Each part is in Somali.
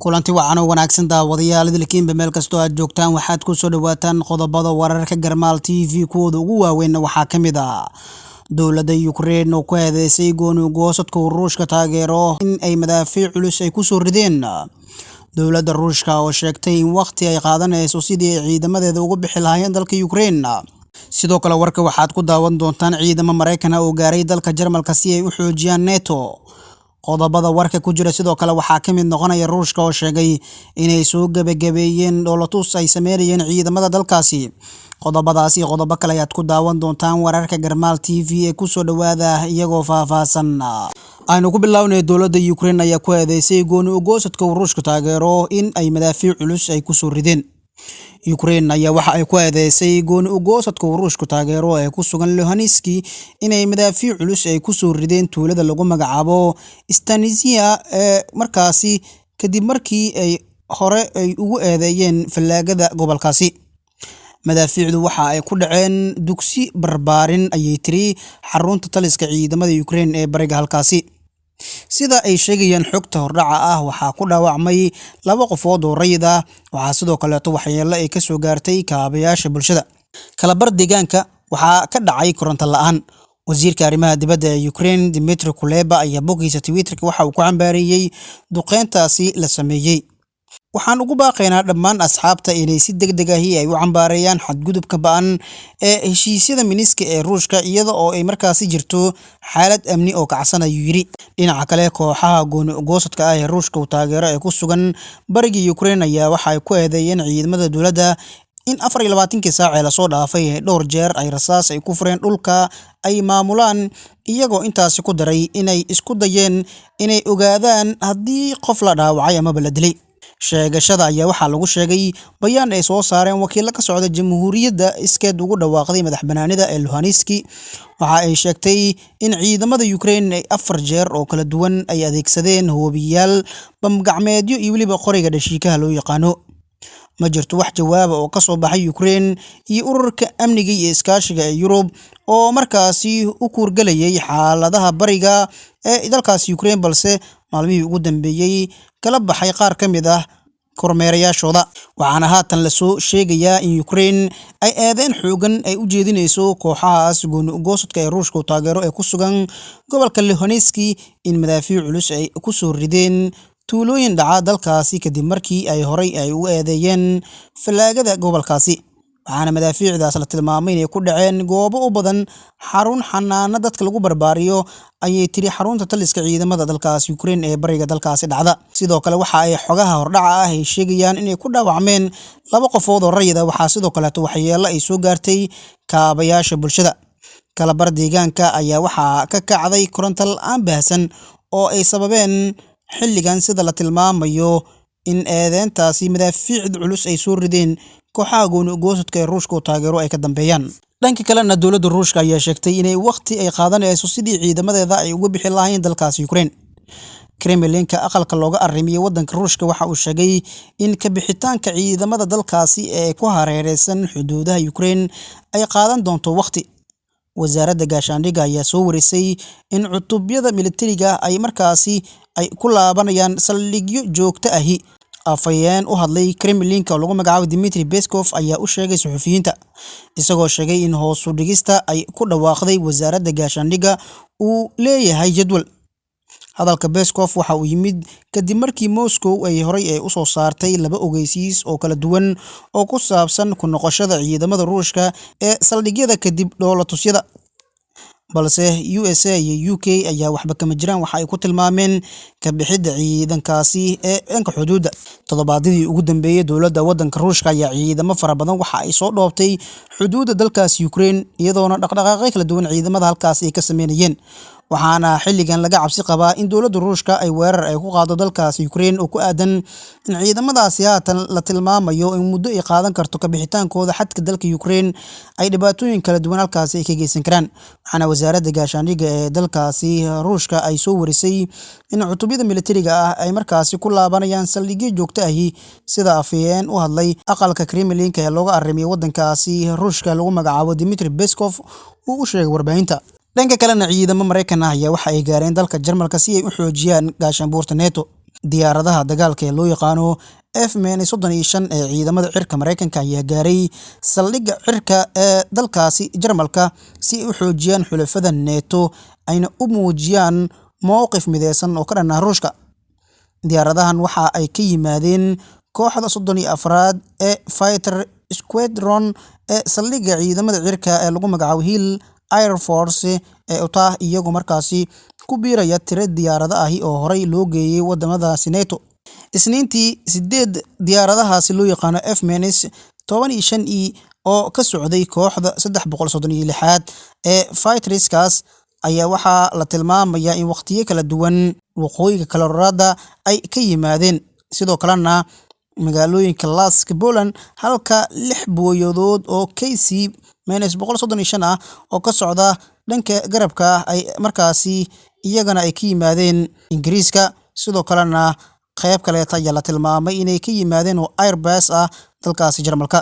kulanti wacan oo wanaagsan daawadayaal idilkiinba meel kastoo aad joogtaan waxaad ku soo dhawaataan qodobada wararka Garmaal TV kuwooda ugu waaweyn waxaa kamid ah dowladda Ukraine oo ku eedeysay gooni-goosadka Ruushka taageero in ay madaafiic culus ay ku soo rideen dowladda Ruushka oo sheegtay in waqti ay qaadanayso sidii ay ciidamadeeda uga bixi lahaayeen dalka Ukraine sidoo kale warka waxaad ku daawan doontaan ciidamo Mareykan oo gaaray dalka Jarmalka si ay u xoojiyaan NATO qodobada warka ku jira sidoo kale waxaa kamid noqonaya Ruushka oo sheegay inay soo gabagabeeyeen dowlatus ay sameeyeen ciidamada dalkaasi qodobadaasi qodobo kale ayaad ku daawan doontaan wararka Garmaal TV ee ku soo dhawaada iyagoo faahfaahsan aynu ku bilownay dowladda Ukraine ayaa ku eedeysay gooni-goosadka Ruushka taageero in ay madaafiic culus ay ku soo rideen Ukraine ayaa waxa ay ku eedeysay gooni-goosadka Ruushka taageero ee ku sugan Luhansk inay madaafiic culus ay ku soo rideen tuulada lagu magacaabo Stanisia markaasi kadib markii ay hore ay ugu eedeeyeen falaagada gobolkaasi madaafiicdu waxa ay ku dhaceen dugsi barbaarin ayay tiri xarunta taliska ciidamada Ukraine ee bariga halkaasi sida ay sheegayaan xogta hordhaca ah waxa ku dhaawacmay laba qofood oo rayid ah waxa sidoo kale waxyeello ay ka soo gaartay kaabayaasha bulshada kala bar deegaanka waxa ka dhacay koronto la'aan wasiirka arrimaha dibadda ee Ukraine Dmytro Kuleba ayaa boggiisa Twitterka waxa uu ku cambaareeyay duqeyntaasi la sameeyay waxaan ugu baaqaynaa dhammaan asxaabta inay si degdeg ah ay u cambaareeyaan xadgudubka ba'an ee heshiisyada Minsk ee Ruushka iyada oo ay markaasi jirto xaalad amni oo kacsan ayuu yiri dhinaca kale kooxaha gooni-goosadka ah ee Ruushka uu taageero ee ku sugan bariga Ukraine ayaa waxa ay ku eedeeyeen ciidamada dowladda in 24 saac la soo dhaafay dhowr jeer ay rasaas ay ku fureen dhulka ay maamulaan iyagoo intaasi ku daray inay isku dayeen inay ogaadaan haddii qof la dhaawacay ama la dilay sheegashada ayaa waxa lagu sheegay bayaan ay soo saareen wakiilka ka socda jamhuuriyadda iskeed ugu dhawaaqday madaxbanaanida ee Luhansk waxa ay sheegtay in ciidamada Ukraine ay 4 jeer oo kala duwan ay adeegsadeen hoobiyaal bamgacmeedyo iyo waliba qoriga dhashiikaha loo yaqaano ma jirto wax jawaab oo ka soo baxay Ukraine iyo ururka amniga iyo iskaashiga ee Yurub oo markaasi u kuurgalayay xaaladaha bariga ee dalkaasi Ukraine balse maalmihii ugu dambeeyay kala baxay qaar ka mid ah kormeerayaashooda waxaana haatan la soo sheegayaa in Ukraine ay eedeyn xoogan ay u jeedinayso kooxahaas gooni-goosadka ee Ruushka taageero ee ku sugan gobolka Luhansk in madaafiic culus ay ku soo rideen tuulooyin dhaca dalkaasi kadib markii ay horay ay u eedeeyeen falaagada gobolkaasi waxaana madaafiicdaas la tilmaamay inay ku dhaceen goobo u badan xarun xanaano dadka lagu barbaariyo ayay tiri xarunta taliska ciidamada dalkaasi Ukraine ee bariga dalkaasi dhacda sidoo kale waxa ay xogaha hordhaca ah ay sheegayaan inay ku dhaawacmeen laba qofood oo rayid ah waxa sidoo kale waxyeello ay soo gaartay kaabayaasha bulshada kala bar deegaanka ayaa waxa ka kacday koronto la'aan baahsan oo ay sababeen xilligan sida la tilmaamayo in eedeyntaasi madaafiicda culus ay soo rideen kooxaha gooni-goosadka ee Ruushka taageero ay ka dambeeyaan dhanka kalena dowladda Ruushka ayaa sheegtay inay waqti ay qaadanayso sidii ciidamadeeda ay uga bixi lahaayeen dalkaasi Ukraine Kremlinka aqalka looga arrimiyay wadanka Ruushka waxa uu sheegay in ka bixitaanka ciidamada dalkaasi ee ku hareeraysan xuduudaha Ukraine ay qaadan doonto waqti wasaaradda gaashaandhigga ayaa soo warisay in cutubyada militariga ay markaasi ay ku laabanayaan saldhigyo joogto ahi afayeen u hadlay Kremlinka oo lagu magacaabo Dmitry Peskov ayaa u sheegay suxufiyiinta isagoo sheegay in hoos u dhigista ay ku dhawaaqday wasaaradda gaashaandhigga uu leeyahay jadwal hadalka Peskov waxa uu yimid kadib markii Moscow ay horay u soo saartay laba ogeysiis oo kala duwan oo ku saabsan ku noqoshada ciidamada Ruushka ee saldhigyada kadib dowlatusyada balse USA iyo UK ayaa waxba kama jiraan waxa ay ku tilmaameen ka bixida ciidankaasi ee dhanka xuduudda toddobaadkii ugu dambeeyay dowladda wadanka Ruushka ayaa ciidamo fara badan waxa ay soo dhoobtay xuduudda dalkaasi Ukraine iyadoona dhaqdhaqaaqyo kala duwan ciidamada halkaas ay ka sameeyeen waxaana xilligan laga cabsi qabaa in dowladda Ruushka ay weerar ay ku qaado dalkaasi Ukraine oo ku aadan in ciidamadaasi haatan la tilmaamayo in muddo ay qaadan karto ka bixitaankooda xadka dalka Ukraine ay dhibaatooyin kala duwan halkaas ay ka geysan karaan waxaana wasaaradda gaashaandhigga ee dalkaasi Ruushka ay soo warisay in cutubyada militariga ah ay markaasi ku laabanayaan saldhigyo joogto ahi sida afayeen u hadlay aqalka Kremlinka ee looga arrimiyay wadankaasi Ruushka lagu magacaabo Dmitry Peskov uu u sheegay warbaahinta dhanka kalena ciidamo Mareykan ah ayaa waxa ay gaareen dalka Jarmalka si ay u xoojiyaan gaashaanbuurta NATO diyaaradaha dagaalka ee loo yaqaano F-35 ee ciidamada cirka Mareykanka ayaa gaaray saldhigga cirka ee dalkaasi Jarmalka si ay u xoojiyaan xulafada NATO ayna u muujiyaan mowqif mideysan oo ka dhan ah Ruushka. Diyaaradahan waxa ay ka yimaadeen kooxda 34aad ee Fighter Squadron ee saldhigga ciidamada cirka ee lagu magacaabo Hill Air Force ee Utah, iyagoo markaasi ku biiraya tiro diyaarado ahi oo horey loo geeyay wadamadaasi NATO. Isniintii 8 diyaaradahaasi loo yaqaano F-15E oo ka socday kooxda 336aad ee Fighterskaas ayaa waxaa la tilmaamayaa in waqtiyo kala duwan waqooyiga Colorado ay ka yimaadeen, sidoo kalena magaalooyinka Lask, Poland, halka 6 booyadood oo KC-135 ah oo ka socda dhanka garabka ay markaasi iyagana ay ka yimaadeen Ingiriiska. Sidoo kalena qayb kaleeta ayaa la tilmaamay inay ka yimaadeen oo Airbus ah dalkaasi Jarmalka.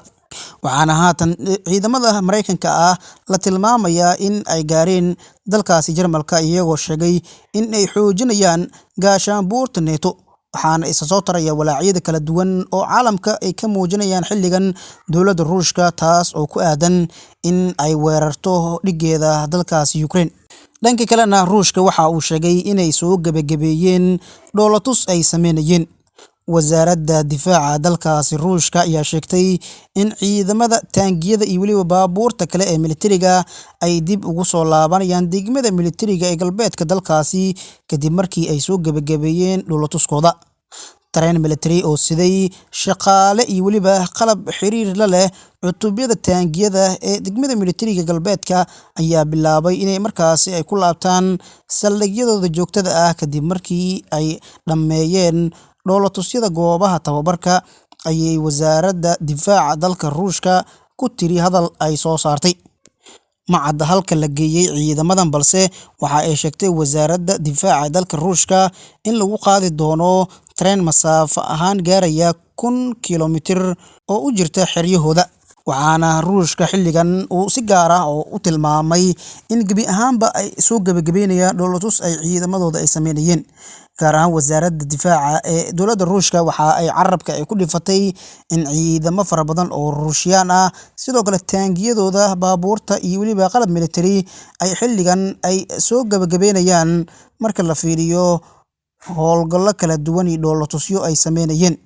Waxaana haatan ciidamada Mareykanka ah la tilmaamayaa in ay gaareen dalkaasi Jarmalka, iyagoo sheegay in ay xoojinayaan gaashaanbuurta NATO. Waxaana isa soo taraya walaacyada kala duwan oo caalamka ay ka muujinayaan xilligan dowladda Ruushka, taas oo ku aadan in ay weerarto dhigeeda dalkaasi Ukraine. Dhanka kalena Ruushka waxa uu sheegay inay soo gabagabeeyeen dhoolatus ay sameynayeen. Wasaaradda difaaca dalkaasi Ruushka ayaa sheegtay in ciidamada taangiyada iyo weliba baabuurta kale ee militariga ay dib ugu soo laabanayaan degmada militariga ee galbeedka dalkaasi kadib markii ay soo gabagabeeyeen dhoolatuskooda. Tareen military oo siday shaqaale iyo weliba qalab xiriir la leh cutubyada taangiyada ee degmada militariga galbeedka ayaa bilaabay inay markaasi ay ku laabtaan saldhigyadooda joogtada ah kadib markii ay dhammeeyeen dhoolatusyada goobaha tababarka, ayay wasaaradda difaaca dalka Ruushka ku tiri hadal ay soo saartay. Ma cadda halka la geeyay ciidamadan, balse waxa ay sheegtay wasaaradda difaaca dalka Ruushka in lagu qaadi doono tareen masaafo ahaan gaaraya 1,000 kiiloomitir oo u jirta xeryahooda. Waxaana Ruushka xilligan uu si gaar ah oo u tilmaamay in gebi ahaanba ay soo gabagabeynayaan dhoolatus ay ciidamadooda ay sameynayeen. Gaar ahaan wasaaradda difaaca ee dowladda Ruushka waxa ay carabka ay ku dhifatay in ciidamo fara badan oo Ruushiyaan ah, sidoo kale taangiyadooda, baabuurta iyo weliba qalab military ay xilligan ay soo gabagabeynayaan marka la fiiriyo howlgallo kala duwan iyo dhoolatusyo ay sameynayeen.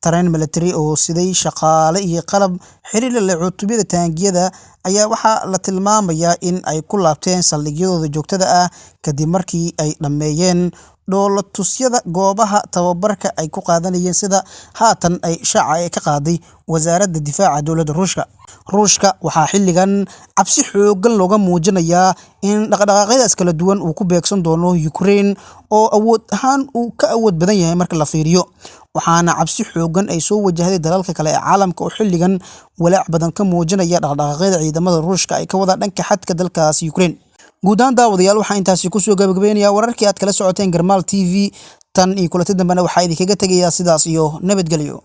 Tareen military oo siday shaqaale iyo qalab xiriir la leh cutubyada taangiyada ayaa waxaa la tilmaamayaa in ay ku laabteen saldhigyadooda joogtada ah kadib markii ay dhammeeyeen dhoolatusyada goobaha tababarka ay ku qaadanayeen, sida haatan ay shaaca ka qaaday wasaaradda difaaca dowladda Ruushka. Ruushka waxaa xilligan cabsi xooggan looga muujinayaa in dhaqdhaqaaqyadaas kala duwan uu ku beegsan doono Ukraine oo awood ahaan uu ka awood badan yahay marka la fiiriyo. Waxaana cabsi xooggan ay soo wajahday dalalka kale ee caalamka oo xilligan walaac badan ka muujinaya dhaqdhaqaaqyada ciidamada Ruushka ay ka wada dhanka xadka dalkaasi Ukraine. Guud ahaan daawadayaal, waxaa intaasi ku soo gabagabeynayaa wararkii aad kala socoteen Garmaal TV. Tan iyo kulanti dambena waxaa idinkaga tegayaa sidaas iyo nabadgelyo.